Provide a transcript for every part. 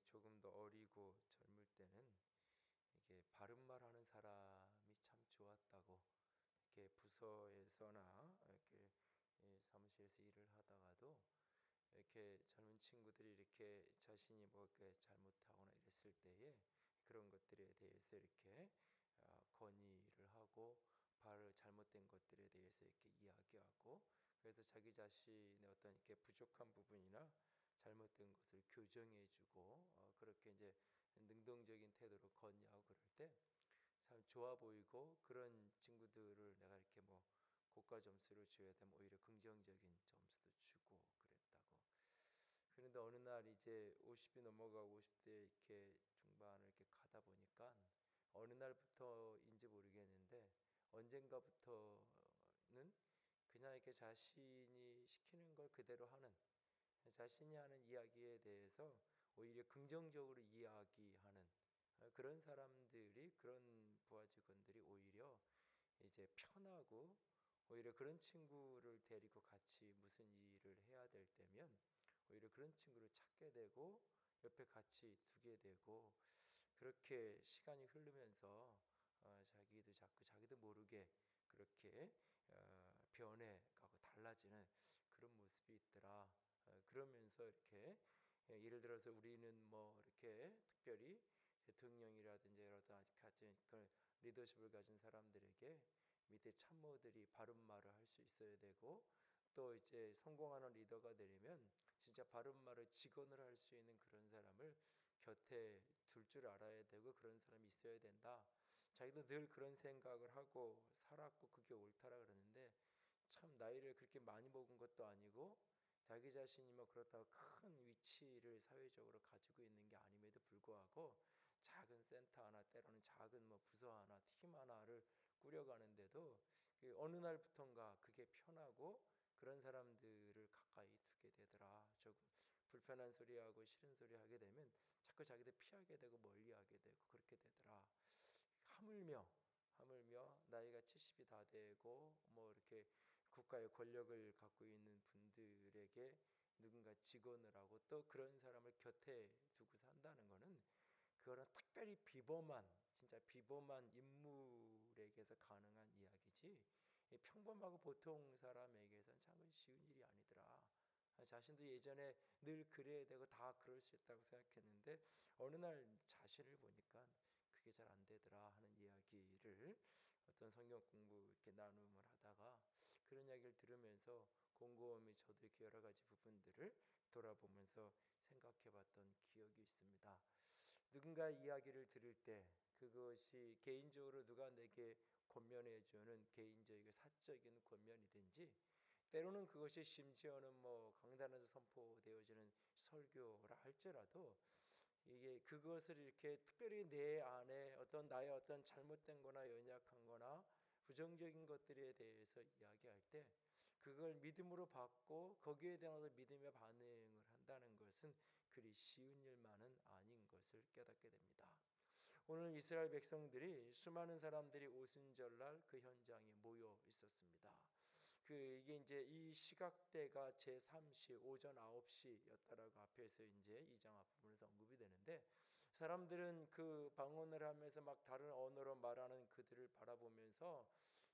조금 더 어리고 젊을 때는 이게 바른 말하는 사람이 참 좋았다고, 이렇게 부서에서나 이렇게 사무실에서 일을 하다가도 이렇게 젊은 친구들이 이렇게 자신이 뭐 이렇게 잘못하거나 이랬을 때에 그런 것들에 대해서 이렇게 건의를 하고 바로 잘못된 것들에 대해서 이렇게 이야기하고, 그래서 자기 자신의 어떤 이렇게 부족한 부분이나 잘못된 것을 교정해주고 그렇게 이제 능동적인 태도로 건의하고 그럴 때 참 좋아 보이고, 그런 친구들을 내가 이렇게 뭐 고가 점수를 줘야 되면 오히려 긍정적인 점수도 주고 그랬다고. 그런데 어느 날 이제 50이 넘어가고 50대 이렇게 중반을 이렇게 가다 보니까 어느 날부터인지 모르겠는데 언젠가부터는 그냥 이렇게 자신이 시키는 걸 그대로 하는, 자신이 하는 이야기에 대해서 오히려 긍정적으로 이야기하는 그런 사람들이, 그런 부하 직원들이 오히려 이제 편하고, 오히려 그런 친구를 데리고 같이 무슨 일을 해야 될 때면 오히려 그런 친구를 찾게 되고 옆에 같이 두게 되고, 그렇게 시간이 흐르면서 자기도 자꾸 자기도 모르게 그렇게 변해가고 달라지는 그런 모습이 있더라. 그러면서 이렇게 예를 들어서 우리는 뭐 이렇게 특별히 대통령이라든지 여러 가지 그 리더십을 가진 사람들에게 밑에 참모들이 바른 말을 할 수 있어야 되고, 또 이제 성공하는 리더가 되려면 진짜 바른 말을 직언을 할 수 있는 그런 사람을 곁에 둘 줄 알아야 되고, 그런 사람이 있어야 된다. 자기도 늘 그런 생각을 하고 살았고 그게 옳다라 그러는데, 참 나이를 그렇게 많이 먹은 것도 아니고 자기 자신이 뭐 그렇다고 큰 위치를 사회적으로 가지고 있는 게 아님에도 불구하고 작은 센터 하나, 때로는 작은 뭐 부서 하나, 팀 하나를 꾸려가는데도 어느 날부턴가 그게 편하고 그런 사람들을 가까이 두게 되더라. 조금 불편한 소리하고 싫은 소리 하게 되면 자꾸 자기들 피하게 되고 멀리하게 되고 그렇게 되더라. 하물며 나이가 70이 다 되고 뭐 이렇게 국가의 권력을 갖고 있는 분들에게 누군가 직언을 하고 또 그런 사람을 곁에 두고 산다는 것은, 그거는 특별히 비범한, 진짜 비범한 인물에게서 가능한 이야기지, 평범하고 보통 사람에게서는 참 쉬운 일이 아니더라. 자신도 예전에 늘 그래야 되고 다 그럴 수 있다고 생각했는데 어느 날 자신을 보니까 그게 잘 안 되더라 하는 이야기를 어떤 성경 공부 이렇게 나눔을 하다가 그런 이야기를 들으면서 곰곰이 저도 이렇게 여러 가지 부분들을 돌아보면서 생각해봤던 기억이 있습니다. 누군가 이야기를 들을 때 그것이 개인적으로 누가 내게 권면해주는 개인적이고 사적인 권면이든지, 때로는 그것이 심지어는 뭐 강단에서 선포되어지는 설교라 할지라도 이게 그것을 이렇게 특별히 내 안에 어떤 나의 어떤 잘못된 거나 연약한 거나 부정적인 것들에 대해서 이야기할 때 그걸 믿음으로 받고 거기에 대한 믿음의 반응을 한다는 것은 그리 쉬운 일만은 아닌 것을 깨닫게 됩니다. 오늘 이스라엘 백성들이, 수많은 사람들이 오순절날 그 현장에 모여 있었습니다. 이게 이제 이 시각대가 제3시 오전 9시였다라고 앞에서 이제 2장 앞부분에서 언급이 되는데, 사람들은 그 방언을 하면서 막 다른 언어로 말하는 그들을 바라보면서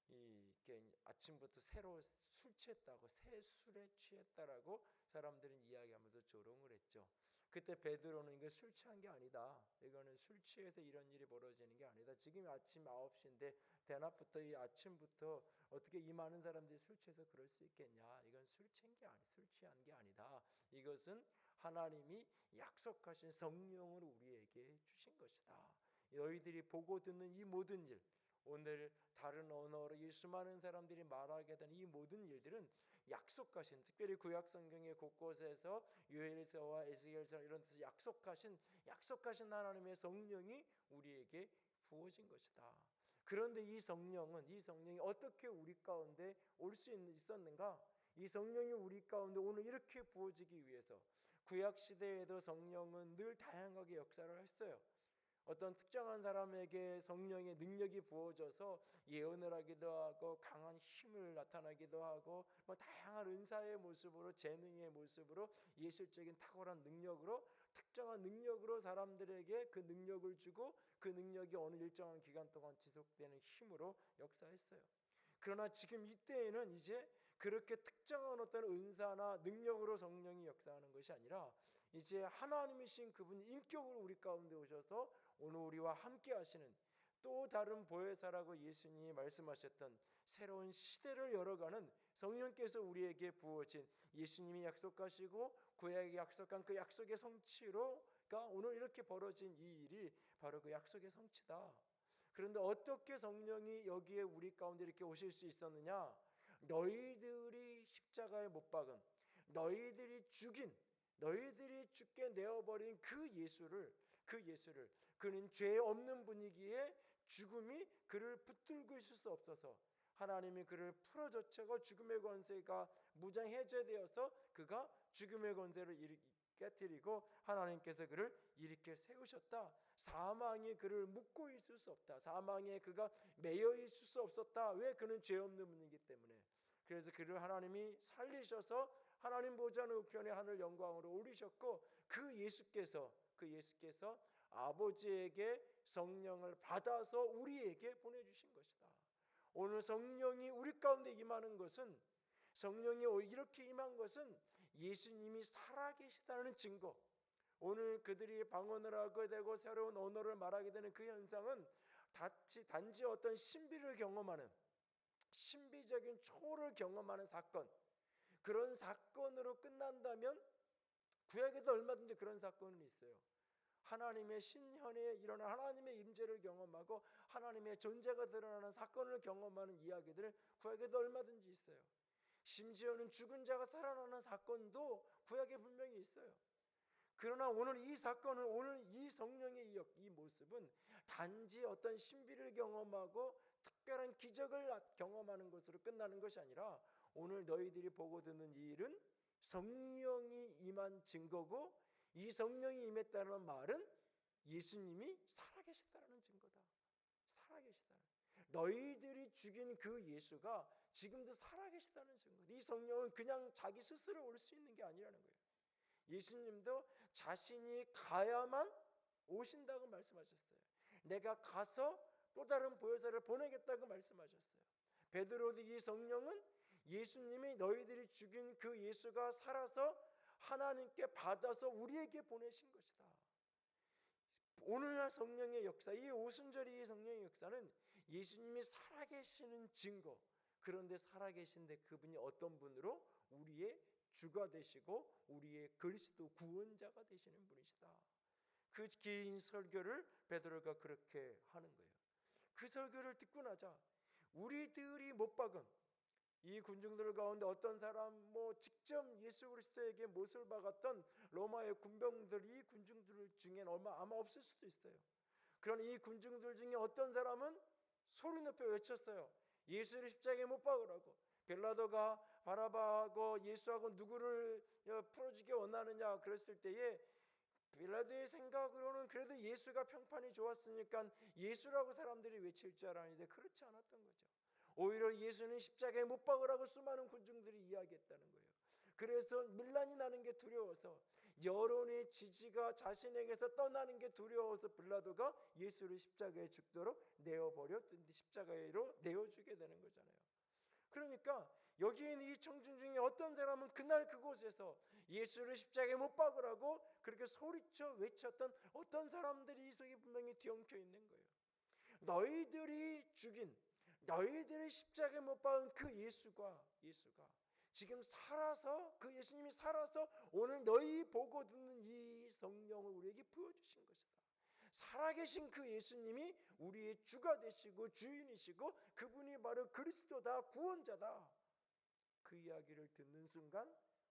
이게 아침부터 새로 술 취했다고, 새 술에 취했다라고 사람들은 이야기하면서 조롱을 했죠. 그때 베드로는 이거 술 취한 게 아니다. 이거는 술 취해서 이런 일이 벌어지는 게 아니다. 지금 아침 9시인데 대낮부터 이 아침부터 어떻게 이 많은 사람들이 술 취해서 그럴 수 있겠냐? 이건 술 취한 게 아니다. 이것은 하나님이 약속하신 성령을 우리에게 주신 것이다. 너희들이 보고 듣는 이 모든 일, 오늘 다른 언어로 이 수많은 사람들이 말하게 된 이 모든 일들은 약속하신, 특별히 구약 성경의 곳곳에서 요엘서와 에스겔서 이런 데서 약속하신 하나님의 성령이 우리에게 부어진 것이다. 그런데 이 성령이 어떻게 우리 가운데 올 수 있었는가? 이 성령이 우리 가운데 오늘 이렇게 부어지기 위해서, 구약 시대에도 성령은 늘 다양하게 역사를 했어요. 어떤 특정한 사람에게 성령의 능력이 부어져서 예언을 하기도 하고 강한 힘을 나타나기도 하고 다양한 은사의 모습으로, 재능의 모습으로, 예술적인 탁월한 능력으로 특정한 능력으로 사람들에게 그 능력을 주고 그 능력이 어느 일정한 기간 동안 지속되는 힘으로 역사했어요. 그러나 지금 이때에는 이제 그렇게 특정한 어떤 은사나 능력으로 성령이 역사하는 것이 아니라 이제 하나님이신 그분이 인격으로 우리 가운데 오셔서 오늘 우리와 함께 하시는, 또 다른 보혜사라고 예수님이 말씀하셨던 새로운 시대를 열어가는 성령께서 우리에게 부어진, 예수님이 약속하시고 구약에 약속한 그 약속의 성취로가 오늘 이렇게 벌어진 이 일이 바로 그 약속의 성취다. 그런데 어떻게 성령이 여기에 우리 가운데 이렇게 오실 수 있었느냐? 너희들이 십자가에 못 박은, 너희들이 죽인, 너희들이 죽게 내어버린 그 예수를 그는 죄 없는 분이기에 죽음이 그를 붙들고 있을 수 없어서 하나님이 그를 풀어젖혀고 죽음의 권세가 무장 해제되어서 그가 죽음의 권세를 깨뜨리고 하나님께서 그를 일으켜 세우셨다. 사망이 그를 묶고 있을 수 없다. 사망에 그가 매여 있을 수 없었다. 왜? 그는 죄 없는 분이기 때문에. 그래서 그를 하나님이 살리셔서 하나님 보좌 우편에 하늘 영광으로 올리셨고, 그 예수께서 아버지에게 성령을 받아서 우리에게 보내주신 것이다. 오늘 성령이 우리 가운데 임하는 것은, 성령이 이렇게 임한 것은 예수님이 살아계시다는 증거. 오늘 그들이 방언을 하게 되고 새로운 언어를 말하게 되는 그 현상은 단지 어떤 신비를 경험하는, 신비적인 초를 경험하는 사건, 그런 사건으로 끝난다면 구약에도 얼마든지 그런 사건은 있어요. 하나님의 신현에 일어난 하나님의 임재를 경험하고 하나님의 존재가 드러나는 사건을 경험하는 이야기들은 구약에도 얼마든지 있어요. 심지어는 죽은 자가 살아나는 사건도 구약에 분명히 있어요. 그러나 오늘 이 사건은, 오늘 이 성령의 이 모습은 단지 어떤 신비를 경험하고 특별한 기적을 경험하는 것으로 끝나는 것이 아니라, 오늘 너희들이 보고 듣는 이 일은 성령이 임한 증거고, 이 성령이 임했다는 말은 예수님이 살아계시다는 증거다. 살아계시다는, 너희들이 죽인 그 예수가 지금도 살아계시다는 증거. 이 성령은 그냥 자기 스스로 올 수 있는 게 아니라는 거예요. 예수님도 자신이 가야만 오신다고 말씀하셨어요. 내가 가서 또 다른 보혜사를 보내겠다고 말씀하셨어요. 베드로도 이 성령은 예수님이 너희들이 죽인 그 예수가 살아서 하나님께 받아서 우리에게 보내신 것이다. 오늘날 성령의 역사, 이 오순절이 성령의 역사는 예수님이 살아계시는 증거. 그런데 살아계신데 그분이 어떤 분으로? 우리의 주가 되시고 우리의 그리스도 구원자가 되시는 분이시다. 그 긴 설교를 베드로가 그렇게 하는 거예요. 그 설교를 듣고 나자 우리들이 못 박은 이 군중들 가운데 어떤 사람, 직접 예수 그리스도에게 못을 박았던 로마의 군병들이 군중들 중엔 아마 없을 수도 있어요. 그런 이 군중들 중에 어떤 사람은 소리 높여 외쳤어요. 예수를 십자가에 못 박으라고. 빌라도가 바라바하고 예수하고 누구를 풀어주기 원하느냐 그랬을 때에 빌라도의 생각으로는 그래도 예수가 평판이 좋았으니까 예수라고 사람들이 외칠 줄 알았는데 그렇지 않았던 거죠. 오히려 예수는 십자가에 못 박으라고 수많은 군중들이 이야기했다는 거예요. 그래서 밀란이 나는 게 두려워서, 여론의 지지가 자신에게서 떠나는 게 두려워서 빌라도가 예수를 십자가에 죽도록 내어버렸던데 십자가로 내어주게 되는 거잖아요. 그러니까 여기 있는 이 청중 중에 어떤 사람은 그날 그곳에서 예수를 십자가에 못 박으라고 그렇게 소리쳐 외쳤던 어떤 사람들이 이 속에 분명히 뒤엉켜 있는 거예요. 너희들이 죽인, 너희들이 십자가에 못 박은 그 예수가 지금 살아서, 그 예수님이 살아서 오늘 너희 보고 듣는 이 성령을 우리에게 부어주신 것이다. 살아계신 그 예수님이 우리의 주가 되시고 주인이시고 그분이 바로 그리스도다, 구원자다. 그 이야기를 듣는 순간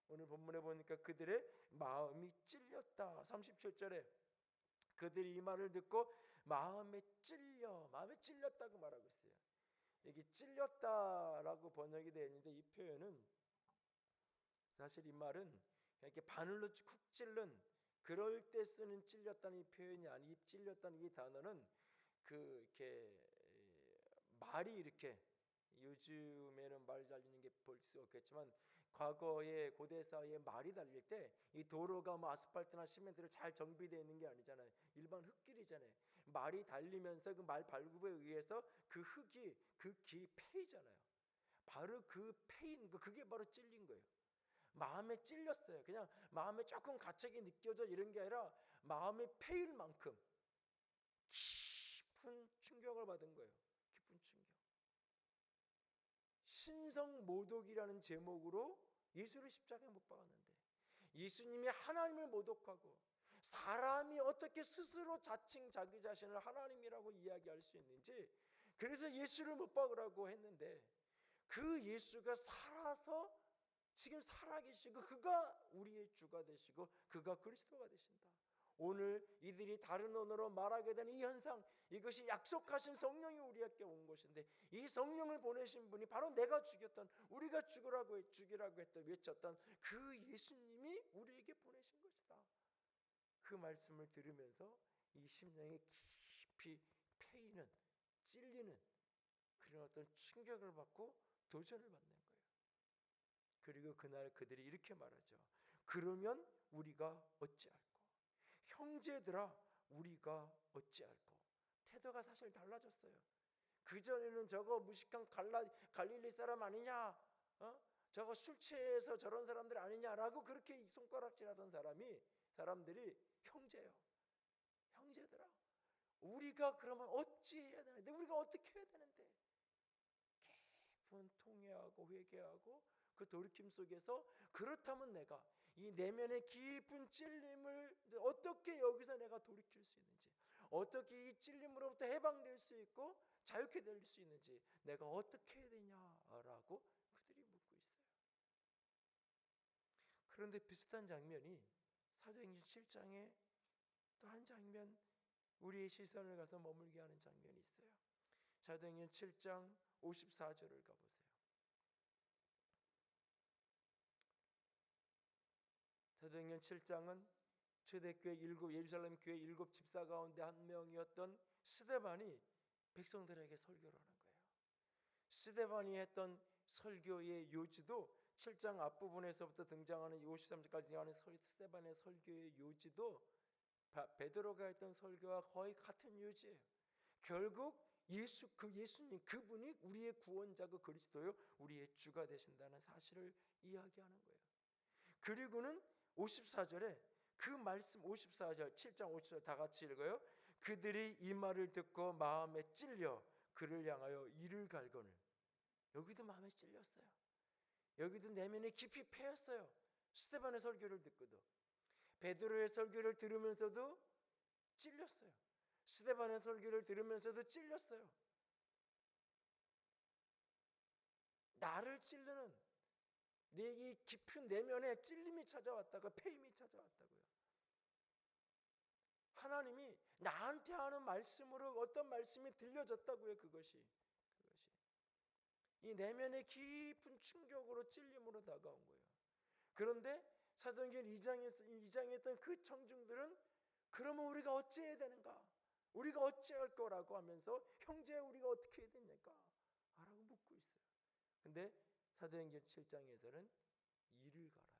오늘 본문에 보니까 그들의 마음이 찔렸다. 37절에 그들이 이 말을 듣고 마음에 찔렸다고 말하고 있어요. 여기 찔렸다라고 번역이 되어 있는데 이 표현은 사실 이 말은 이렇게 바늘로 쿡 찔른, 그럴 때 쓰는 찔렸다는 이 표현이 아니, 찔렸다는 이 단어는 이렇게 말이 이렇게, 요즘에는 말 달리는 게 볼 수 없겠지만 과거에 고대 사회에 말이 달릴 때 이 도로가 뭐 아스팔트나 시멘트로 잘 정비되어 있는 게 아니잖아요. 일반 흙길이잖아요. 말이 달리면서 그 말 발굽에 의해서 그 흙이 그 길이 패이잖아요. 바로 그 패인 거, 그게 바로 찔린 거예요. 마음에 찔렸어요. 그냥 마음에 조금 가책이 느껴져 이런 게 아니라 마음에 패일 만큼 깊은 충격을 받은 거예요. 깊은 충격. 신성모독이라는 제목으로 예수를 십자가에 못 박았는데, 예수님이 하나님을 모독하고 사람이 어떻게 스스로 자칭 자기 자신을 하나님이라고 이야기할 수 있는지, 그래서 예수를 못 박으라고 했는데, 그 예수가 살아서 지금 살아계시고 그가 우리의 주가 되시고 그가 그리스도가 되신다. 오늘 이들이 다른 언어로 말하게 되는 이 현상, 이것이 약속하신 성령이 우리에게 온 것인데, 이 성령을 보내신 분이 바로 내가 죽였던, 우리가 죽이라고 했던, 외쳤던 그 예수님이 우리에게 보내신 것이다. 그 말씀을 들으면서 이 심령에 깊이 패이는, 찔리는 그런 어떤 충격을 받고 도전을 받는 거예요. 그리고 그날 그들이 이렇게 말하죠. 그러면 우리가 어찌할꼬? 형제들아, 우리가 어찌할꼬? 태도가 사실 달라졌어요. 그전에는 저거 무식한 갈릴리 사람 아니냐, 저거 술 취해서 저런 사람들 아니냐라고 그렇게 손가락질하던 사람들이 형제요, 형제들아, 우리가 그러면 어찌해야 되는데, 우리가 어떻게 해야 되는데, 깊은 통회하고 회개하고 그 돌이킴 속에서, 그렇다면 내가 이 내면의 깊은 찔림을 어떻게 여기서 내가 돌이킬 수 있는지, 어떻게 이 찔림으로부터 해방될 수 있고 자유케 될 수 있는지 내가 어떻게 해야 되냐라고 그들이 묻고 있어요. 그런데 비슷한 장면이 사도행전 7장에 또 한 장면, 우리의 시선을 가서 머물게 하는 장면이 있어요. 사도행전 7장 54절을 가보세요. 사도행전 7장은 초대교회 예루살렘 교회 7집사 가운데 한 명이었던 스데반이 백성들에게 설교를 하는 거예요. 스데반이 했던 설교의 요지도 7장 앞부분에서부터 등장하는 53절까지 등장하는 스데반의 설교의 요지도 베드로가 했던 설교와 거의 같은 요지예요. 결국 예수님, 그분이 우리의 구원자고 그리스도요, 우리의 주가 되신다는 사실을 이야기하는 거예요. 그리고는 54절에 그 말씀, 54절 7장 54절 다 같이 읽어요. 그들이 이 말을 듣고 마음에 찔려 그를 향하여 이를 갈거늘. 여기도 마음에 찔렸어요. 여기도 내면에 깊이 패였어요. 스데반의 설교를 듣고도, 베드로의 설교를 들으면서도 찔렸어요. 스데반의 설교를 들으면서도 찔렸어요. 나를 찌르는, 내 이 깊은 내면에 찔림이 찾아왔다고, 패임이 찾아왔다고요. 하나님이 나한테 하는 말씀으로 어떤 말씀이 들려졌다고요. 그것이 이 내면의 깊은 충격으로, 찔림으로 다가온 거예요. 그런데 사도행전 2장에 했던 그 청중들은 그러면 우리가 어찌해야 되는가? 우리가 어찌할 거라고 하면서 형제 우리가 어떻게 해야 되니까? 라고 묻고 있어요. 근데 사도행전 7장에서는 이를 갈아요.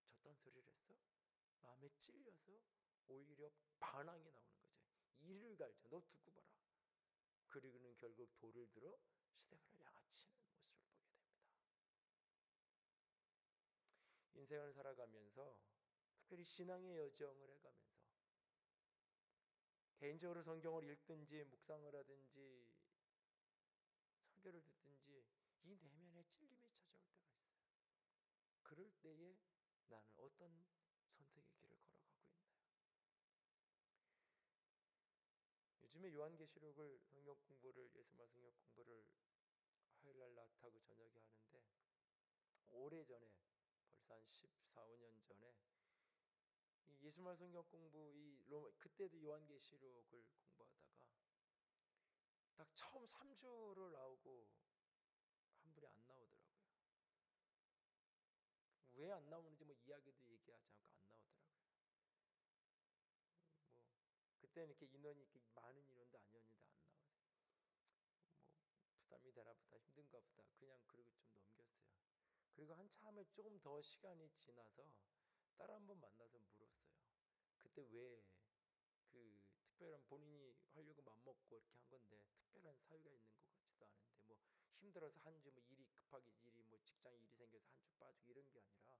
저딴 소리를 했어? 마음에 찔려서 오히려 반항이 나오는 거죠. 이를 갈자. 너 두고 봐라. 그리고는 결국 돌을 들어 스데반을 양아치는 모습을 보게 됩니다. 인생을 살아가면서, 특별히 신앙의 여정을 해가면서, 개인적으로 성경을 읽든지 묵상을 하든지 설교를 듣든지 이 내면의 찔림이 찾아올 때가 있어요. 그럴 때에 나는 어떤 선택의 길을 걸어가고 있나요? 요즘에 요한계시록을 성경 공부를, 예수말 성경 공부를 화요일날 낮하고 저녁에 하는데, 오래전에 벌써 한 14, 15년 전에 이 예수말 성경 공부, 그때도 요한계시록을 공부하다가 딱 처음 3주를 나오고 한 분이 안 나오더라고요. 왜 안 나오는지 뭐 이야기도 얘기하지 않고 안 나오더라고요. 뭐 그때는 이렇게 인원이 이렇게 많은 인원도 아니었는데 안 나오네. 뭐 부담이 되나 보다, 힘든가 보다 그냥 그리고 좀 넘겼어요. 그리고 한참에 조금 더 시간이 지나서 딸 한 번 만나서 물었어요. 그때 왜 그 특별한 본인이 하려고 맘먹고 이렇게 한 건데 특별한 사유가 있는 것 같지도 않은데 뭐 힘들어서 한 주 뭐 일이 급하게 일이 뭐 직장 일이 생겨서 한 주 빠지고 이런 게 아니라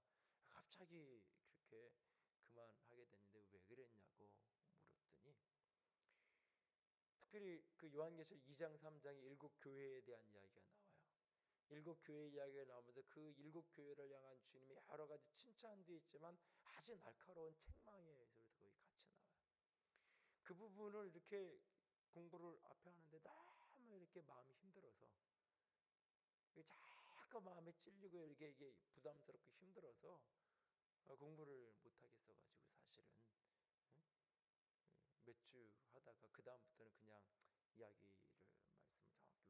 갑자기 그렇게 그만하게 됐는데 왜 그랬냐고 물었더니 특별히 그 요한계시록 2장 3장에 일곱 교회에 대한 이야기가 나와요. 일곱 교회 이야기가 나오면서 그 일곱 교회를 향한 주님의 여러 가지 칭찬도 있지만 아주 날카로운 책망의 소리도 거기 같이 나와요. 그 부분을 이렇게 공부를 앞에 하는데 너무 이렇게 마음이 힘들어서 자꾸 마음에 찔리고 이게 부담스럽고 힘들어서 공부를 못 하겠어 가지고 사실은 몇 주 하다가 그 다음부터는 그냥 이야기를 말씀을 정확히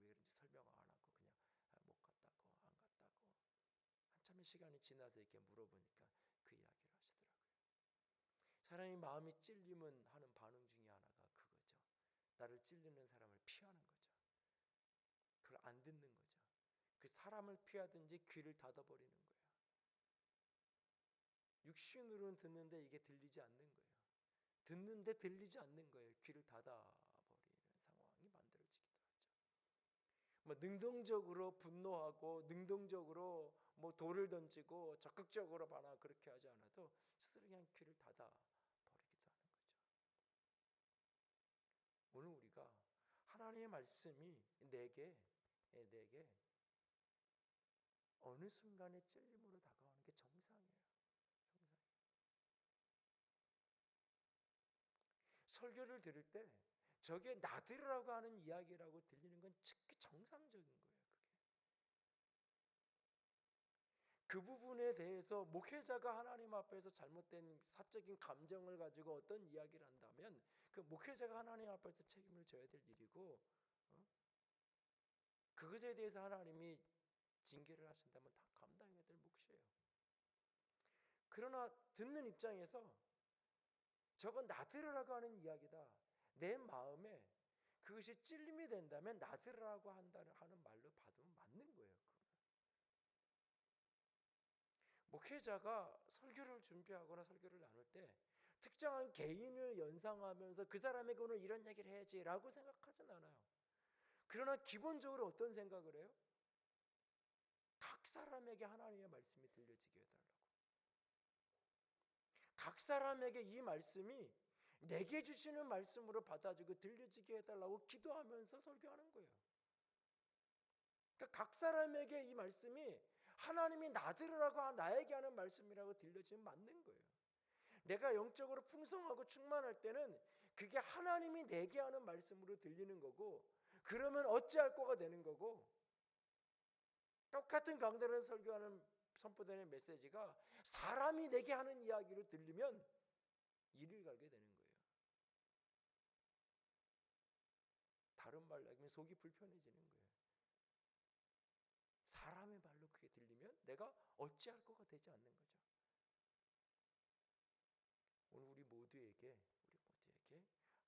왜 그런지 설명을 안 하고 그냥 못 갔다고 안 갔다고 한참의 시간이 지나서 이렇게 물어보니까 그 이야기를 하시더라고요. 사람이 마음이 찔리면 하는 반응 중에 하나가 그거죠. 나를 찔리는 사람을 피하는 거죠. 그걸 안 듣는 거죠. 그 사람을 피하든지 귀를 닫아버리는 거예요. 육신으로는 듣는데 이게 들리지 않는 거예요. 듣는데 들리지 않는 거예요. 귀를 닫아버리는 상황이 만들어지기도 하죠. 뭐 능동적으로 분노하고 능동적으로 뭐 돌을 던지고 적극적으로 반항 그렇게 하지 않아도 스스로 그냥 귀를 닫아버리기도 하는 거죠. 오늘 우리가 하나님의 말씀이 내게 어느 순간에 찔림으로 다가오는 게 정상이에요. 정상. 설교를 들을 때 저게 나들으라고 하는 이야기라고 들리는 건 특히 정상적인 거예요. 그게. 그 부분에 대해서 목회자가 하나님 앞에서 잘못된 사적인 감정을 가지고 어떤 이야기를 한다면 그 목회자가 하나님 앞에서 책임을 져야 될 일이고 그것에 대해서 하나님이 징계를 하신다면 다 감당해야 될 몫이에요. 그러나 듣는 입장에서 저건 나들으라고 하는 이야기다. 내 마음에 그것이 찔림이 된다면 나들으라고 하는 말로 받으면 맞는 거예요. 그거는. 목회자가 설교를 준비하거나 설교를 나눌 때 특정한 개인을 연상하면서 그 사람에게 오늘 이런 얘기를 해야지라고 생각하진 않아요. 그러나 기본적으로 어떤 생각을 해요? 각 사람에게 하나님의 말씀이 들려지게 해달라고. 각 사람에게 이 말씀이 내게 주시는 말씀으로 받아주고 들려지게 해달라고 기도하면서 설교하는 거예요. 그러니까 각 사람에게 이 말씀이 하나님이 나들으라고 나에게 하는 말씀이라고 들려지면 맞는 거예요. 내가 영적으로 풍성하고 충만할 때는 그게 하나님이 내게 하는 말씀으로 들리는 거고 그러면 어찌할 거가 되는 거고 똑같은 강단을 설교하는 선포되는 메시지가 사람이 내게 하는 이야기로 들리면 이를 갈게 되는 거예요. 다른 말로 하면 속이 불편해지는 거예요. 사람의 말로 그게 들리면 내가 어찌할 거가 되지 않는 거죠. 오늘 우리 모두에게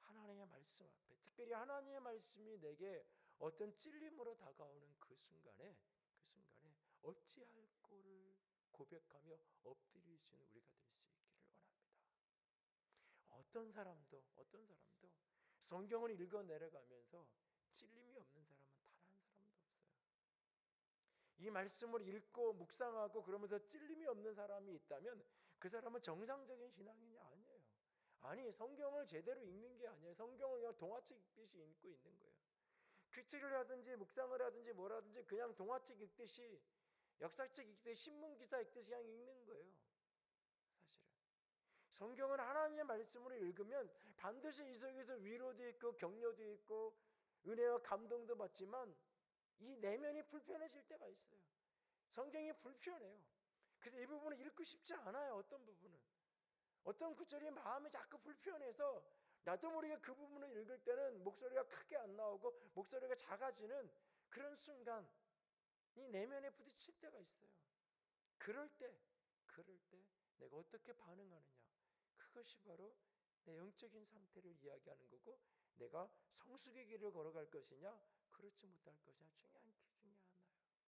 하나님의 말씀 앞에 특별히 하나님의 말씀이 내게 어떤 찔림으로 다가오는 그 순간에 어찌할 거를 고백하며 엎드릴 수 있는 우리가 될 수 있기를 원합니다. 어떤 사람도 성경을 읽어 내려가면서 찔림이 없는 사람은 단 한 사람도 없어요. 이 말씀을 읽고 묵상하고 그러면서 찔림이 없는 사람이 있다면 그 사람은 정상적인 신앙인이 아니에요. 아니 성경을 제대로 읽는 게 아니에요. 성경을 그냥 동화책 읽듯이 읽고 있는 거예요. 큐티를 하든지 묵상을 하든지 뭐라든지 그냥 동화책 읽듯이 역사책 읽듯이 신문기사 읽듯이 그냥 읽는 거예요. 사실은 성경은 하나님의 말씀으로 읽으면 반드시 이 속에서 위로도 있고 격려도 있고 은혜와 감동도 받지만 이 내면이 불편해질 때가 있어요. 성경이 불편해요. 그래서 이 부분을 읽고 싶지 않아요. 어떤 부분은 어떤 구절이 마음이 자꾸 불편해서 나도 모르게 그 부분을 읽을 때는 목소리가 크게 안 나오고 목소리가 작아지는 그런 순간 이 내면에 부딪힐 때가 있어요. 그럴 때 내가 어떻게 반응하느냐 그것이 바로 내 영적인 상태를 이야기하는 거고 내가 성숙의 길을 걸어갈 것이냐 그렇지 못할 것이냐 중요한 기 중에 하나예요.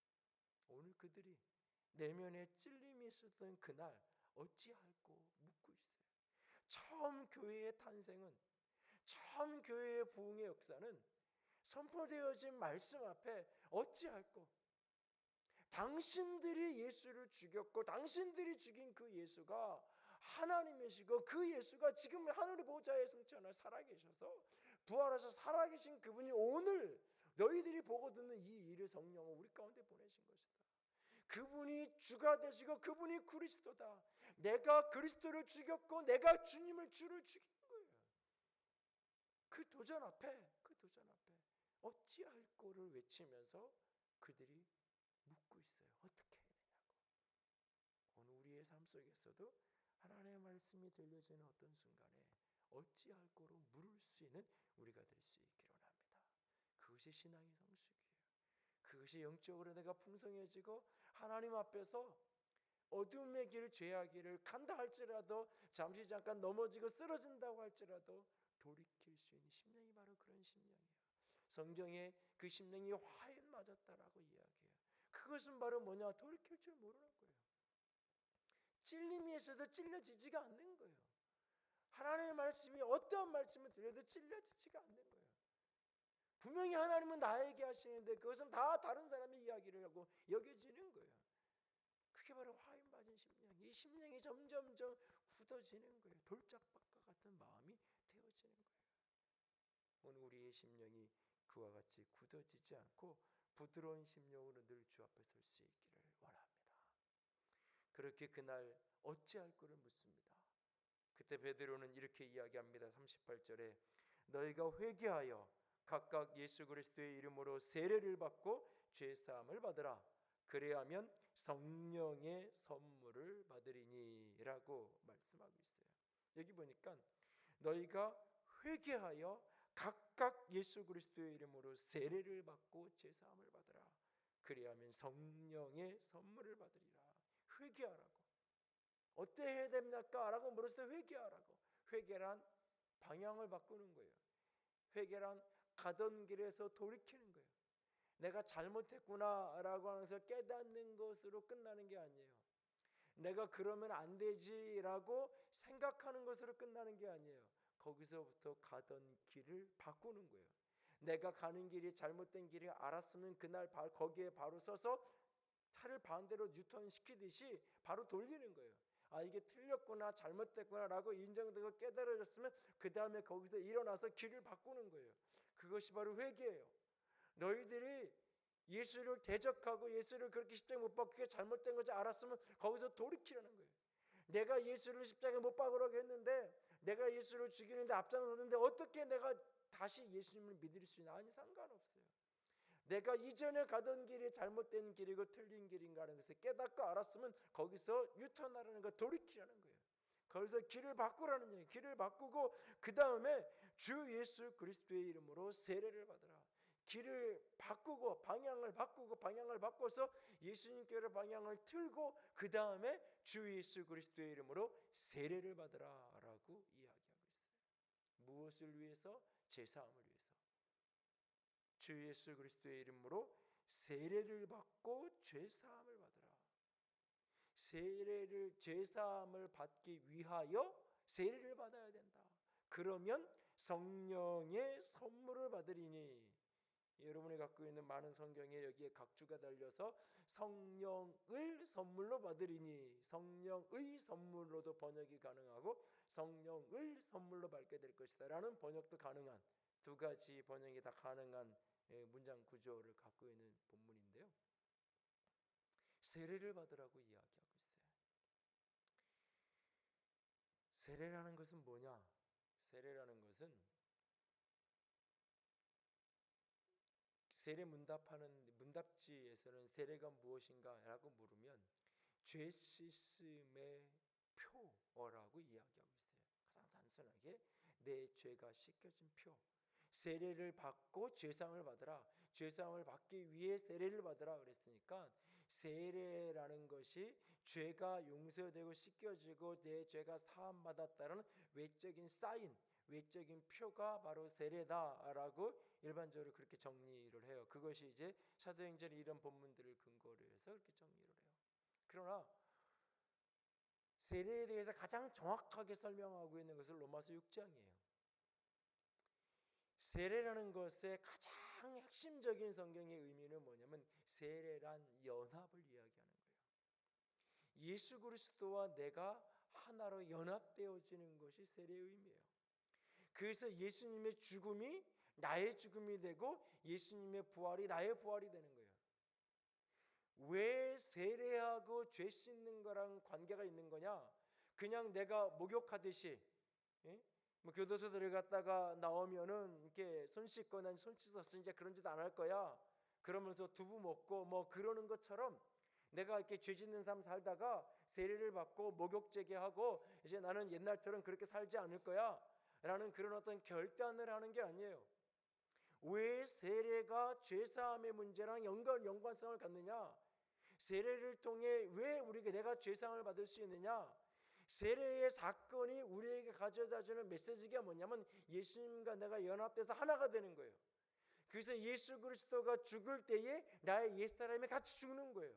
오늘 그들이 내면에 찔림이 있었던 그날 어찌할꼬 묻고 있어요. 처음 교회의 탄생은, 처음 교회의 부흥의 역사는 선포되어진 말씀 앞에 어찌할꼬, 당신들이 예수를 죽였고 당신들이 죽인 그 예수가 하나님이시고 그 예수가 지금 하늘의 보좌에 승천하 살아계셔서 부활하셔서 살아계신 그분이 오늘 너희들이 보고 듣는 이 일의 성령을 우리 가운데 보내신 것이다. 그분이 주가 되시고 그분이 그리스도다. 내가 그리스도를 죽였고 내가 주님을 주를 죽인 거예요. 그 도전 앞에 어찌할 거를 외치면서 그들이 묻고 있어요. 어떻게 해야 되냐고. 오늘 우리의 삶 속에서도 하나님의 말씀이 들려지는 어떤 순간에 어찌할 거로 물을 수 있는 우리가 될 수 있기를 원합니다. 그것이 신앙의 성숙이에요. 그것이 영적으로 내가 풍성해지고 하나님 앞에서 어둠의 길, 죄의 길을 간다 할지라도 잠시 잠깐 넘어지고 쓰러진다고 할지라도 돌이킬 수 있는 심령이 바로 그런 심령이에요. 성경에 그 심령이 화에 맞았다라고 이야기해요. 그것은 바로 뭐냐? 돌이킬 줄 모르는 거예요. 찔림이 있어서 찔려지지가 않는 거예요. 하나님의 말씀이 어떠한 말씀을 들려도 찔려지지가 않는 거예요. 분명히 하나님은 나에게 하시는데 그것은 다 다른 사람의 이야기를 하고 여겨지는 거예요. 그게 바로 화인 맞은 심령. 이 심령이 점점점 굳어지는 거예요. 돌짝밭과 같은 마음이 되어지는 거예요. 오늘 우리의 심령이 그와 같이 굳어지지 않고 부드러운 심령으로 늘 주 앞에 설 수 있기를 원합니다. 그렇게 그날 어찌할 거를 묻습니다. 그때 베드로는 이렇게 이야기합니다. 38절에 너희가 회개하여 각각 예수 그리스도의 이름으로 세례를 받고 죄 사함을 받으라. 그래야면 성령의 선물을 받으리니라고 말씀하고 있어요. 여기 보니까 너희가 회개하여 각각 예수 그리스도의 이름으로 세례를 받고 죄 사함을 받으라. 그래야면 성령의 선물을 받으리라. 회개하라고. 어떻게 해야 됩니까? 라고 물었을 때 회개하라고. 회개란 방향을 바꾸는 거예요. 회개란 가던 길에서 돌이키는 거예요. 내가 잘못했구나 라고 하면서 깨닫는 것으로 끝나는 게 아니에요. 내가 그러면 안 되지라고 생각하는 것으로 끝나는 게 아니에요. 거기서부터 가던 길을 바꾸는 거예요. 내가 가는 길이 잘못된 길이 알았으면 그날 거기에 바로 서서 차를 반대로 뉴턴시키듯이 바로 돌리는 거예요. 아, 이게 틀렸구나, 잘못됐구나라고 인정되고 깨달아졌으면 그 다음에 거기서 일어나서 길을 바꾸는 거예요. 그것이 바로 회개예요. 너희들이 예수를 대적하고 예수를 그렇게 십자가에 못 박고 그게 잘못된 것을 알았으면 거기서 돌이키라는 거예요. 내가 예수를 십자가에 못 박으라고 했는데, 내가 예수를 죽이는데 앞장섰는데 어떻게 내가 다시 예수님을 믿을 수 있나? 아니, 상관없어요. 내가 이전에 가던 길이 잘못된 길이고 틀린 길인가라는 것을 깨닫고 알았으면 거기서 유턴하라는 거, 돌이키라는 거예요. 거기서 길을 바꾸라는 얘기예요. 길을 바꾸고 그 다음에 주 예수 그리스도의 이름으로 세례를 받으라. 길을 바꾸고 방향을 바꿔서 예수님께로 방향을 틀고 그 다음에 주 예수 그리스도의 이름으로 세례를 받으라라고 이야기하고 있어요. 무엇을 위해서? 제사함을 위해서. 주 예수 그리스도의 이름으로 세례를 받고 죄사함을 받으라. 죄사함을 받기 위하여 세례를 받아야 된다. 그러면 성령의 선물을 받으리니. 여러분이 갖고 있는 많은 성경에 여기에 각주가 달려서 성령을 선물로 받으리니, 성령의 선물로도 번역이 가능하고 성령을 선물로 받게 될 것이다 라는 번역도 가능한, 두 가지 번역이 다 가능한 문장 구조를 갖고 있는 본문인데요. 세례를 받으라고 이야기하고 있어요. 세례라는 것은 뭐냐? 세례라는 것은 세례 문답지에서는 세례가 무엇인가라고 물으면 죄 씻음의 표어라고 이야기하고 있어요. 가장 단순하게 내 죄가 씻겨진 표. 세례를 받고 죄사함을 받으라. 죄사함을 받기 위해 세례를 받으라 그랬으니까 세례라는 것이 죄가 용서되고 씻겨지고 내 죄가 사함 받았다는 외적인 사인, 외적인 표가 바로 세례다라고 일반적으로 그렇게 정리를 해요. 그것이 이제 사도행전의 이런 본문들을 근거로 해서 그렇게 정리를 해요. 그러나 세례에 대해서 가장 정확하게 설명하고 있는 것은 로마서 6장이에요. 세례라는 것의 가장 핵심적인 성경의 의미는 뭐냐면 세례란 연합을 이야기하는 거예요. 예수 그리스도와 내가 하나로 연합되어지는 것이 세례의 의미예요. 그래서 예수님의 죽음이 나의 죽음이 되고 예수님의 부활이 나의 부활이 되는 거예요. 왜 세례하고 죄 씻는 거랑 관계가 있는 거냐? 그냥 내가 목욕하듯이, 예? 뭐 교도소 들어갔다가 나오면은 이렇게 손 씻고 난 손 씻었으니 이제 그런 짓 안 할 거야. 그러면서 두부 먹고 뭐 그러는 것처럼 내가 이렇게 죄 짓는 삶 살다가 세례를 받고 목욕제게 하고 이제 나는 옛날처럼 그렇게 살지 않을 거야 라는 그런 어떤 결단을 하는 게 아니에요. 왜 세례가 죄사함의 문제랑 연관성을 갖느냐? 세례를 통해 왜 우리가 내가 죄상을 받을 수 있느냐? 세례의 사건이 우리에게 가져다주는 메시지가 뭐냐면 예수님과 내가 연합돼서 하나가 되는 거예요. 그래서 예수 그리스도가 죽을 때에 나의 옛사람이 같이 죽는 거예요.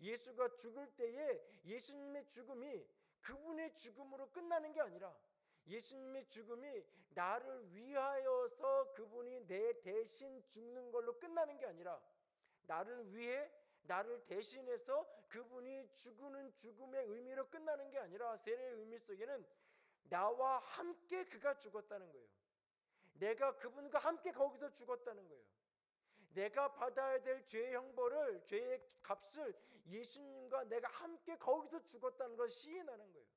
예수가 죽을 때에 예수님의 죽음이 그분의 죽음으로 끝나는 게 아니라 예수님의 죽음이 나를 위하여서 그분이 내 대신 죽는 걸로 끝나는 게 아니라 나를 위해 나를 대신해서 그분이 죽는 죽음의 의미로 끝나는 게 아니라 세례의 의미 속에는 나와 함께 그가 죽었다는 거예요. 내가 그분과 함께 거기서 죽었다는 거예요. 내가 받아야 될 죄의 형벌을 죄의 값을 예수님과 내가 함께 거기서 죽었다는 걸 시인하는 거예요.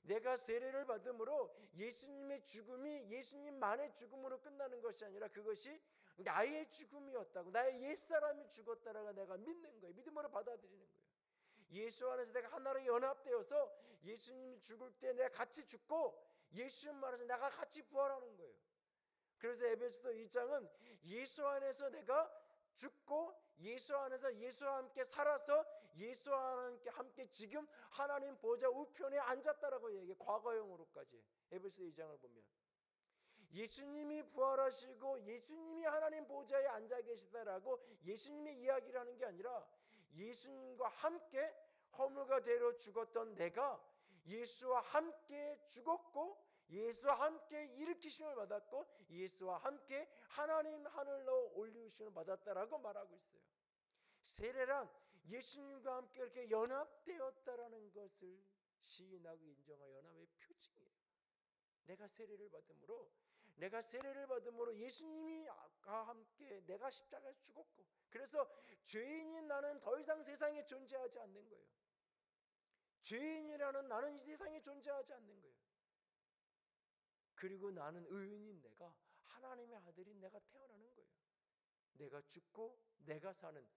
내가 세례를 받음으로 예수님의 죽음이 예수님만의 죽음으로 끝나는 것이 아니라 그것이 나의 죽음이었다고 나의 옛사람이 죽었다라고 내가 믿는 거예요. 믿음으로 받아들이는 거예요. 예수 안에서 내가 하나로 연합되어서 예수님이 죽을 때 내가 같이 죽고 예수님 안에서 내가 같이 부활하는 거예요. 그래서 에베소서 2장은 예수 안에서 내가 죽고 예수 안에서 예수와 함께 살아서 예수와 함께 지금 하나님 보좌 우편에 앉았다라고 얘기해. 과거형으로까지 에베소서 2장을 보면 예수님이 부활하시고 예수님이 하나님 보좌에 앉아 계시다라고 예수님의 이야기를 하는 게 아니라 예수님과 함께 허물과 죄로 죽었던 내가 예수와 함께 죽었고 예수와 함께 일으키심을 받았고 예수와 함께 하나님 하늘로 올리우심을 받았다라고 말하고 있어요. 세례란 예수님과 함께 이렇게 연합되었다라는 것을 시인하고 인정한 연합의 표징이에요. 내가 세례를 받음으로 예수님과 함께 내가 십자가에서 죽었고 그래서 죄인인 나는 더 이상 세상에 존재하지 않는 거예요. 죄인이라는 나는 이 세상에 존재하지 않는 거예요. 그리고 나는 의인인 내가 하나님의 아들인 내가 태어나는 거예요. 내가 죽고 내가 사는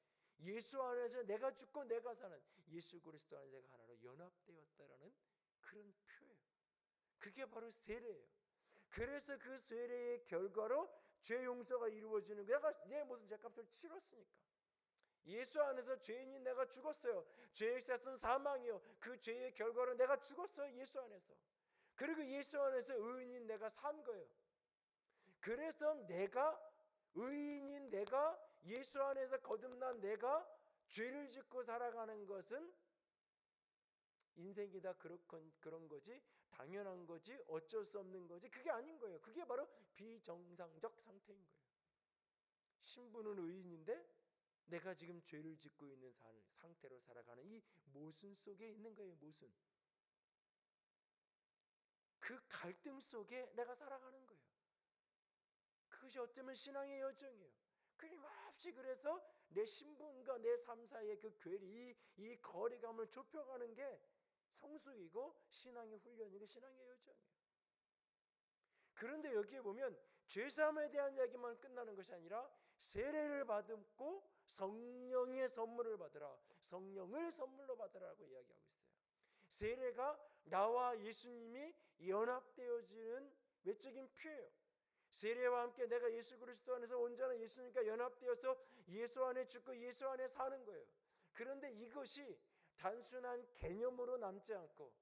예수 안에서 내가 죽고 내가 사는 예수 그리스도 안에 내가 하나로 연합되었다라는 그런 표예요. 그게 바로 세례예요. 그래서 그 세례의 결과로 죄 용서가 이루어지는 거예요. 내가 내 모든 죄값을 치렀으니까. 예수 안에서 죄인인 내가 죽었어요. 죄의 값은 사망이요. 그 죄의 결과로 내가 죽었어요. 예수 안에서. 그리고 예수 안에서 의인인 내가 산 거예요. 그래서 내가 의인인 내가 예수 안에서 거듭난 내가 죄를 짓고 살아가는 것은 인생이다 그런 거지 당연한 거지 어쩔 수 없는 거지 그게 아닌 거예요. 그게 바로 비정상적 상태인 거예요. 신부는 의인인데 내가 지금 죄를 짓고 있는 상태로 살아가는 이 모순 속에 있는 거예요. 모순. 그 갈등 속에 내가 살아가는 거예요. 그것이 어쩌면 신앙의 여정이에요. 끊임없이 그래서 내 신분과 내 삶 사이의 그 괴리, 이 거리감을 좁혀가는 게 성숙이고 신앙의 훈련이고 신앙의 여정이에요. 그런데 여기에 보면 죄사함에 대한 이야기만 끝나는 것이 아니라 세례를 받고 성령의 선물을 받으라, 성령을 선물로 받으라고 이야기하고 있어요. 세례가 나와 예수님이 연합되어지는 외적인 표예요. 세례와 함께 내가 예수 그리스도 안에서 온전한 예수님과 연합되어서 예수 안에 죽고 예수 안에 사는 거예요. 그런데 이것이 단순한 개념으로 남지 않고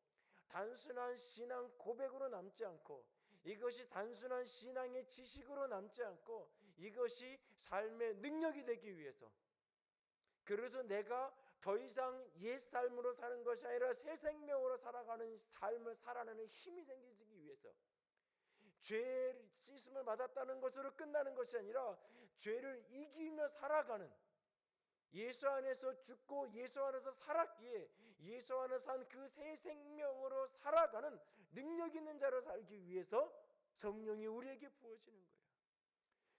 단순한 신앙 고백으로 남지 않고 이것이 단순한 신앙의 지식으로 남지 않고 이것이 삶의 능력이 되기 위해서, 그래서 내가 더 이상 옛 삶으로 사는 것이 아니라 새 생명으로 살아가는 삶을 살아내는 힘이 생기기 위해서, 죄 씻음을 받았다는 것으로 끝나는 것이 아니라 죄를 이기며 살아가는, 예수 안에서 죽고 예수 안에서 살았기에 예수 안에서 산 그 새 생명으로 살아가는 능력 있는 자로 살기 위해서 성령이 우리에게 부어지는 거예요.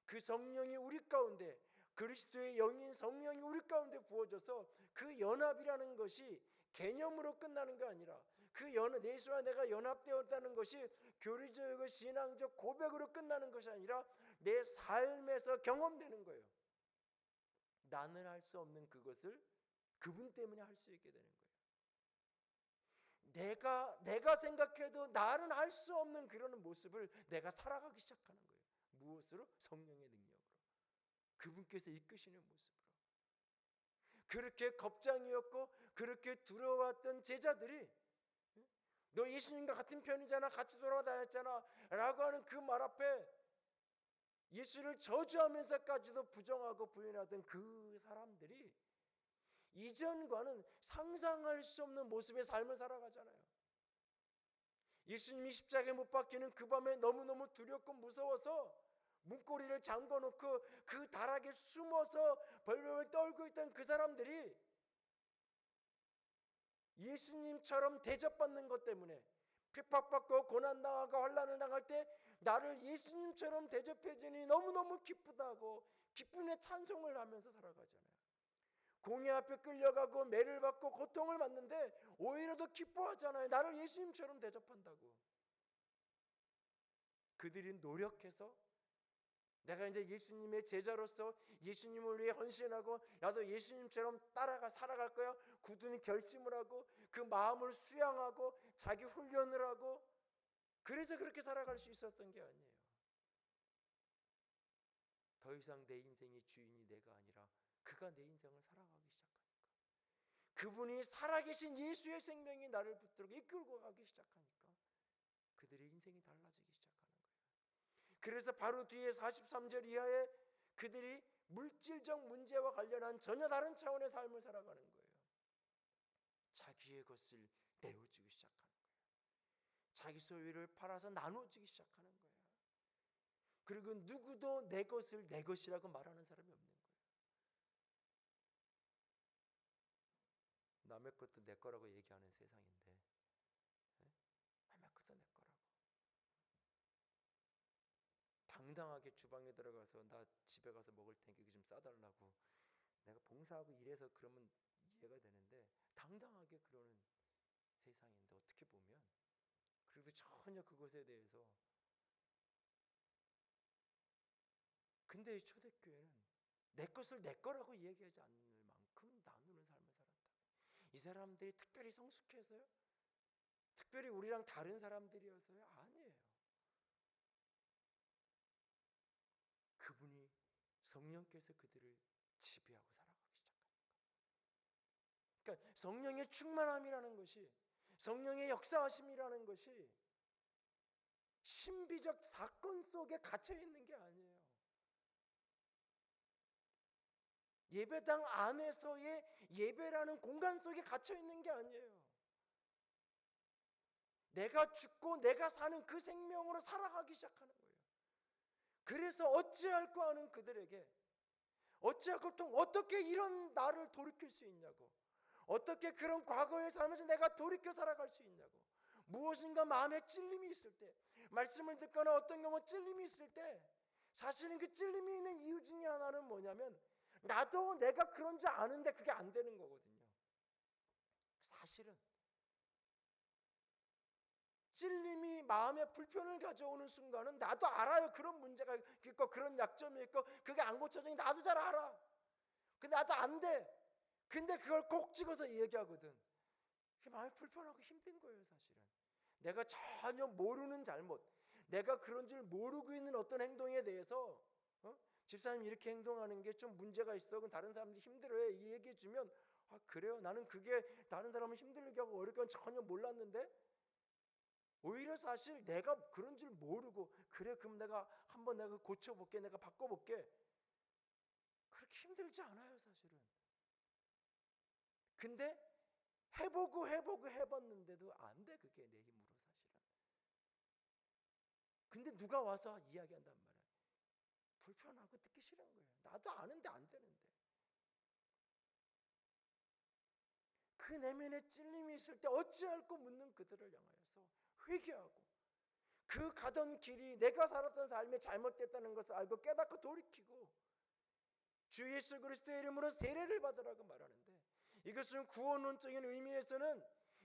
그 성령이 우리 가운데, 그리스도의 영인 성령이 우리 가운데 부어져서 그 연합이라는 것이 개념으로 끝나는 게 아니라, 그 예수와 내가 연합되었다는 것이 교리적이고 신앙적 고백으로 끝나는 것이 아니라 내 삶에서 경험되는 거예요. 나는 할 수 없는 그것을 그분 때문에 할 수 있게 되는 거예요. 내가 생각해도 나는 할 수 없는 그런 모습을 내가 살아가기 시작하는 거예요. 무엇으로? 성령의 능력으로, 그분께서 이끄시는 모습으로. 그렇게 겁장이었고 그렇게 두려워왔던 제자들이, 너 예수님과 같은 편이잖아, 같이 돌아다녔잖아 라고 하는 그 말 앞에 예수를 저주하면서까지도 부정하고 부인하던 그 사람들이 이전과는 상상할 수 없는 모습의 삶을 살아가잖아요. 예수님이 십자가에 못 박히는 그 밤에 너무너무 두렵고 무서워서 문고리를 잠궈놓고 그 다락에 숨어서 벌벌 떨고 있던 그 사람들이 예수님처럼 대접받는 것 때문에, 핍박받고 고난당하고 환난을 당할 때 나를 예수님처럼 대접해 주니 너무너무 기쁘다고 기쁨의 찬송을 하면서 살아가잖아요. 공의 앞에 끌려가고 매를 받고 고통을 받는데 오히려 더 기뻐하잖아요. 나를 예수님처럼 대접한다고. 그들이 노력해서 내가 이제 예수님의 제자로서 예수님을 위해 헌신하고 나도 예수님처럼 따라가 살아갈 거야, 굳은 결심을 하고 그 마음을 수양하고 자기 훈련을 하고, 그래서 그렇게 살아갈 수 있었던 게 아니에요. 더 이상 내 인생의 주인이 내가 아니라 그가 내 인생을 살아가기 시작하니까, 그분이 살아계신 예수의 생명이 나를 붙들고 이끌고 가기 시작하니까 그들의 인생이 달라지기 시작하는 거예요. 그래서 바로 뒤에 43절 이하에 그들이 물질적 문제와 관련한 전혀 다른 차원의 삶을 살아가는 거예요. 자기의 것을 내어주기 시작하는 거예요. 자기 소유를 팔아서 나눠주기 시작하는 거예요. 그리고 누구도 내 것을 내 것이라고 말하는 사람이 없는 거예요. 남의 것도 내 거라고 얘기하는 세상인데, 남의 것도 내 거라고. 당당하게 주방에 들어가서 나 집에 가서 먹을 테니까 이거 좀 싸달라고, 내가 봉사하고 일해서 그러면 이해가 되는데 당당하게 그러는 세상인데, 어떻게 보면 그래도 전혀 그것에 대해서, 근데 이 초대교회는 내 것을 내 거라고 얘기하지 않을 만큼 나누는 삶을 살았다. 이 사람들이 특별히 성숙해서요? 특별히 우리랑 다른 사람들이어서요? 아니에요. 그분이 성령께서 그들을 지배하고 살아가기 시작하니까. 그러니까 성령의 충만함이라는 것이, 성령의 역사하심이라는 것이 신비적 사건 속에 갇혀 있는 게 아니에요. 예배당 안에서의 예배라는 공간 속에 갇혀 있는 게 아니에요. 내가 죽고 내가 사는 그 생명으로 살아가기 시작하는 거예요. 그래서 어찌할까 하는 그들에게, 어떻게 이런 나를 돌이킬 수 있냐고, 어떻게 그런 과거의 삶에서 내가 돌이켜 살아갈 수 있냐고, 무엇인가 마음에 찔림이 있을 때, 말씀을 듣거나 어떤 경우 찔림이 있을 때, 사실은 그 찔림이 있는 이유 중에 하나는 뭐냐면 나도 내가 그런 줄 아는데 그게 안 되는 거거든요. 사실은 찔림이 마음에 불편을 가져오는 순간은 나도 알아요. 그런 문제가 있고 그런 약점이 있고 그게 안 고쳐지니 나도 잘 알아. 근데 나도 안 돼. 근데 그걸 꼭 찍어서 얘기하거든. 그게 마음이 불편하고 힘든 거예요. 사실은 내가 전혀 모르는 잘못, 내가 그런 줄 모르고 있는 어떤 행동에 대해서 집사님이 이렇게 행동하는 게 좀 문제가 있어, 그럼 다른 사람들이 힘들어해, 이 얘기해 주면 그래요? 나는 그게 다른 사람을 힘들게 하고 어렵게 하는 전혀 몰랐는데 오히려 사실 내가 그런 줄 모르고 그래 그럼 내가 한번 내가 고쳐볼게, 내가 바꿔볼게, 그렇게 힘들지 않아요 사실은. 근데 해보고 해봤는데도 안 돼, 그게 내 힘으로 사실은. 근데 누가 와서 이야기한단 말이야. 불편하고 듣기 싫은 거예요. 나도 아는데 안 되는데. 그 내면에 찔림이 있을 때 어찌할꼬 묻는 그들을 향하여서 회개하고 그 가던 길이 내가 살았던 삶이 잘못됐다는 것을 알고 깨닫고 돌이키고 주 예수 그리스도의 이름으로 세례를 받으라고 말하는데, 이것은 구원론적인 의미에서는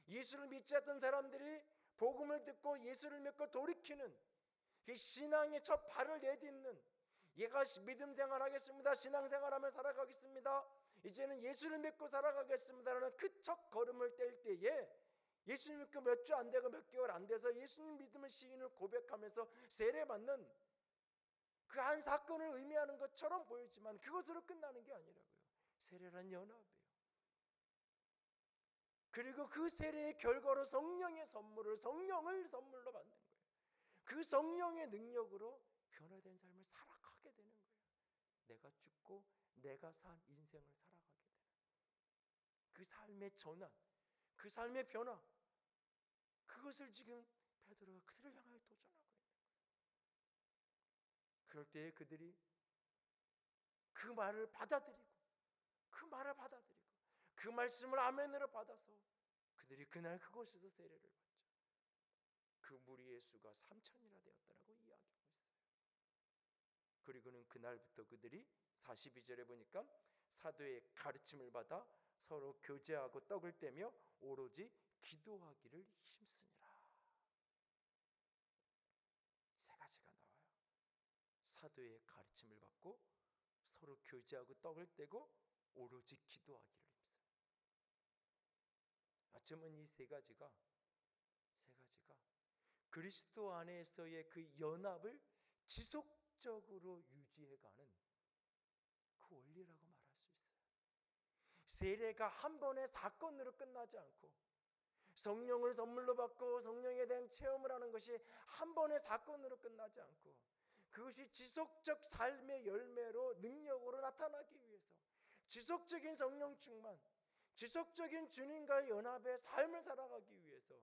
예수를 믿지 않던 사람들이 복음을 듣고 예수를 믿고 돌이키는 그 신앙의 첫 발을 내딛는, 얘가 믿음 생활하겠습니다, 신앙생활하며 살아가겠습니다, 이제는 예수를 믿고 살아가겠습니다라는 그 첫 걸음을 뗄 때에 예수님 믿고 몇 주 안 되고 몇 개월 안 돼서 예수님 믿음의 시인을 고백하면서 세례받는 그 한 사건을 의미하는 것처럼 보이지만 그것으로 끝나는 게 아니라고요. 세례란 연합이에요. 그리고 그 세례의 결과로 성령의 선물을, 성령을 선물로 받는 거예요. 그 성령의 능력으로 변화된 삶을 살아가게 되는 거예요. 내가 죽고 내가 산 인생을 살아가게 되는 그 삶의 전환, 그 삶의 변화, 그것을 지금 베드로가 그들을 향하여 도전하고 있는 거예요. 그럴 때에 그들이 그 말을 받아들이고 그 말씀을 아멘으로 받아서 그들이 그날 그곳에서 세례를 받죠. 그 무리의 수가 3,000이나 되었다라고 이야기하고 있어요. 그리고는 그날부터 그들이 42절에 보니까 사도의 가르침을 받아 서로 교제하고 떡을 떼며 오로지 기도하기를 힘쓰니라. 세 가지가 나와요. 사도의 가르침을 받고 서로 교제하고 떡을 떼고 오로지 기도하기를 힘쓰는. 어쩌면 이 세 가지가 그리스도 안에서의 그 연합을 지속적으로 유지해가는 그 원리라고 말할 수 있어요. 세례가 한 번의 사건으로 끝나지 않고, 성령을 선물로 받고 성령에 대한 체험을 하는 것이 한 번의 사건으로 끝나지 않고, 그것이 지속적 삶의 열매로 능력으로 나타나기 위해서 지속적인 성령 충만, 지속적인 주님과의 연합의 삶을 살아가기 위해서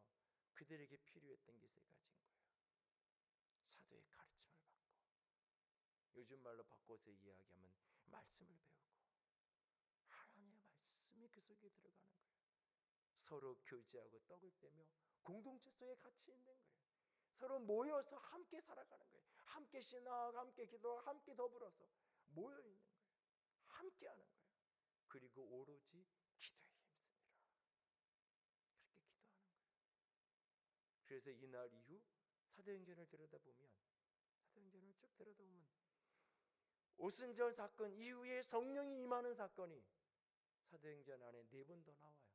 그들에게 필요했던 게 세 가지인 거예요. 사도의 가르침을 받고, 요즘 말로 바꿔서 이야기하면 말씀을 배우고, 하나님의 말씀이 그 속에 들어가는 거예요. 서로 교제하고 떡을 떼며 공동체 속에 같이 있는 거예요. 서로 모여서 함께 살아가는 거예요. 함께 신앙하고 함께 기도하고 함께 더불어서 모여 있는 거예요. 함께 하는 거예요. 그리고 오로지 기도에 힘씁니다. 그렇게 기도하는 거예요. 그래서 이날 이후 사도행전을 사도행전을 쭉 들여다보면 오순절 사건 이후에 성령이 임하는 사건이 사도행전 안에 4번 더 나와요.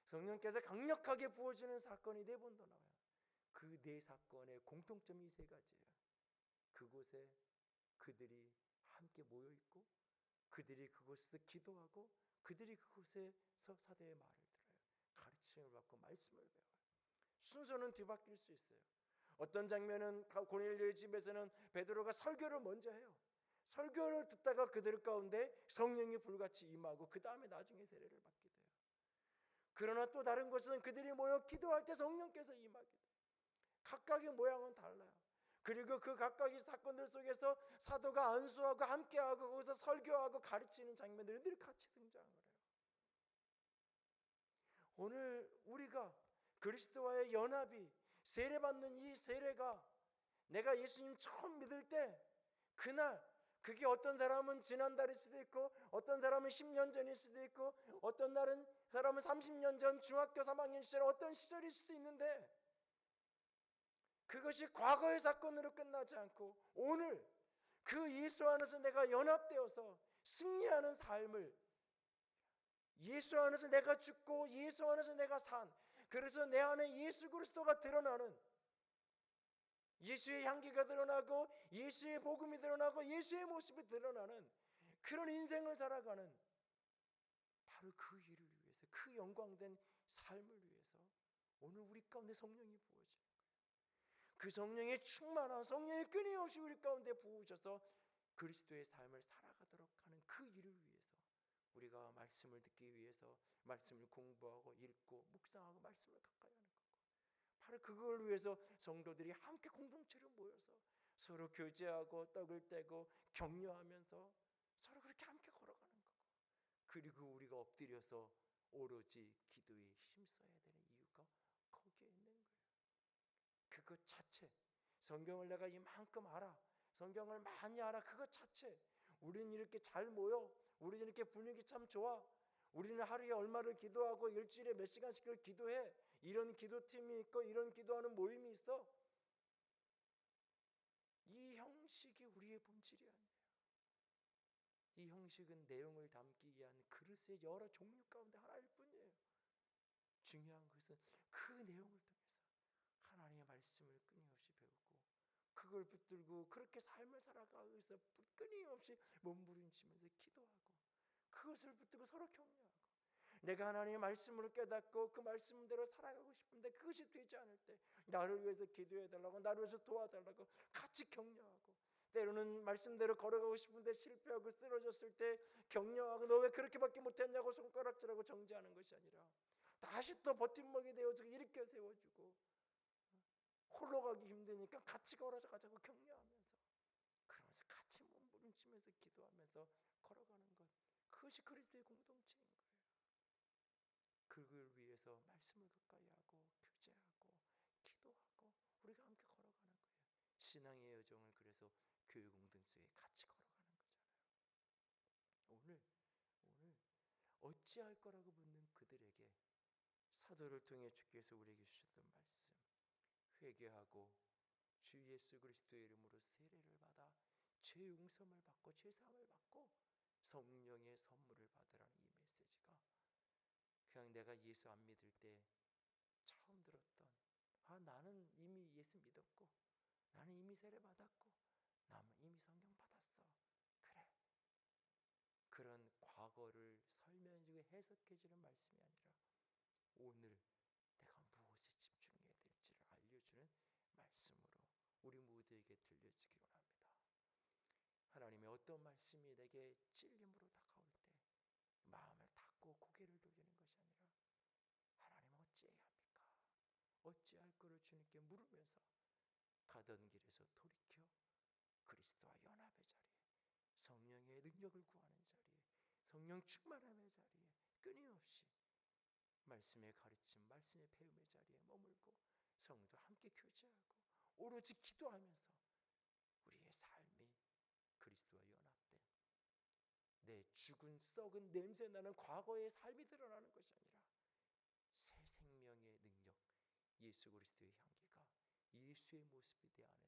성령께서 강력하게 부어지는 사건이 4번 더 나와요. 그 4사건의 공통점이 3가지예요. 그곳에 그들이 함께 모여 있고, 그들이 그곳에서 기도하고, 그들이 그곳에서 사도의 말을 들어요. 가르침을 받고 말씀을 배워요. 순서는 뒤바뀔 수 있어요. 어떤 장면은 고넬료의 집에서는 베드로가 설교를 먼저 해요. 설교를 듣다가 그들 가운데 성령이 불같이 임하고 그 다음에 나중에 세례를 받게 돼요. 그러나 또 다른 곳에서는 그들이 모여 기도할 때 성령께서 임하게 돼요. 각각의 모양은 달라요. 그리고 그 각각의 사건들 속에서 사도가 안수하고 함께하고 거기서 설교하고 가르치는 장면들이 늘 같이 등장을 해요. 오늘 우리가 그리스도와의 연합이, 세례받는 이 세례가, 내가 예수님 처음 믿을 때 그날, 그게 어떤 사람은 지난달일 수도 있고, 어떤 사람은 10년 전일 수도 있고, 어떤 사람은 30년 전 중학교 3학년 시절 어떤 시절일 수도 있는데, 그것이 과거의 사건으로 끝나지 않고 오늘 그 예수 안에서 내가 연합되어서 승리하는 삶을, 예수 안에서 내가 죽고 예수 안에서 내가 산, 그래서 내 안에 예수 그리스도가 드러나는, 예수의 향기가 드러나고 예수의 복음이 드러나고 예수의 모습이 드러나는 그런 인생을 살아가는, 바로 그 일을 위해서, 그 영광된 삶을 위해서 오늘 우리 가운데 성령이 부어져요. 그 성령의 충만한 성령의 끊임없이 우리 가운데 부으셔서 그리스도의 삶을 살아가도록 하는 그 일을 위해서 우리가 말씀을 듣기 위해서 말씀을 공부하고 읽고 묵상하고 말씀을 가까이 하는 거고, 바로 그걸 위해서 성도들이 함께 공동체로 모여서 서로 교제하고 떡을 떼고 격려하면서 서로 그렇게 함께 걸어가는 거고, 그리고 우리가 엎드려서 오로지 기도에 힘써야 되는 이유가 거기에 있는 거예요. 그것 자체, 성경을 내가 이만큼 알아, 성경을 많이 알아, 그것 자체, 우리는 이렇게 잘 모여, 우리는 이렇게 분위기 참 좋아, 우리는 하루에 얼마를 기도하고 일주일에 몇 시간씩을 기도해, 이런 기도팀이 있고 이런 기도하는 모임이 있어, 이 형식이 우리의 본질이 아니에요. 이 형식은 내용을 담기 위한 그릇의 여러 종류 가운데 하나일 뿐이에요. 중요한 것은 그 내용을 통해서 하나님의 말씀을 끊임없이 배우고 그걸 붙들고 그렇게 삶을 살아가기 위해서 끊임없이 몸부림치면서 기도하고 그것을 붙들고 서로 격려하고, 내가 하나님의 말씀을 깨닫고 그 말씀대로 살아가고 싶은데 그것이 되지 않을 때 나를 위해서 기도해달라고, 나를 위해서 도와달라고 같이 격려하고, 때로는 말씀대로 걸어가고 싶은데 실패하고 쓰러졌을 때 격려하고, 너 왜 그렇게밖에 못했냐고 손가락질하고 정죄하는 것이 아니라 다시 또 버팀목이 되어주고 일으켜 세워주고, 홀로 가기 힘드니까 같이 걸어서 가자고 격려하면서, 그러면서 같이 몸부림치면서 기도하면서 걸어가는 것, 그것이 그리스도의 공동체인 거예요. 그걸 위해서 말씀을 가까이 하고 교제하고 기도하고 우리가 함께 걸어가는 거예요. 신앙의 여정을 그래서 교회 공동체에 같이 걸어가는 거잖아요. 오늘 어찌할 거라고 묻는 그들에게 사도를 통해 주께서 우리에게 주셨던 말씀, 회개하고 주 예수 그리스도의 이름으로 세례를 받아 죄 용서를 받고 죄 사함을 받고 성령의 선물을 받으라는 이 메시지가 그냥 내가 예수 안 믿을 때 처음 들었던, 나는 이미 예수 믿었고, 나는 이미 세례 받았고, 나는 이미 성경 받았어, 그래, 그런 과거를 설명해주고 해석해주는 말씀이 아니라 오늘 내가 무엇에 집중해야 될지를 알려주는 말씀으로 우리 모두에게 들려지기 원합니다. 하나님의 어떤 말씀이 내게 찔림으로 다가올 때 마음을 닫고 고개를 돌리는 것이 아니라 하나님 어찌해야 합니까? 어찌할 거를 주님께 물으면서 가던 길에서 돌이켜 그리스도와 연합의 자리에, 성령의 능력을 구하는 자리에, 성령 충만함의 자리에 끊임없이 말씀의 가르침, 말씀의 배움의 자리에 머물고 성도와 함께 교제하고 오로지 기도하면서 우리의 삶이 그리스도와 연합된, 내 죽은 썩은 냄새나는 과거의 삶이 드러나는 것이 아니라 새 생명의 능력, 예수 그리스도의 향기가 예수의 모습이 내 안에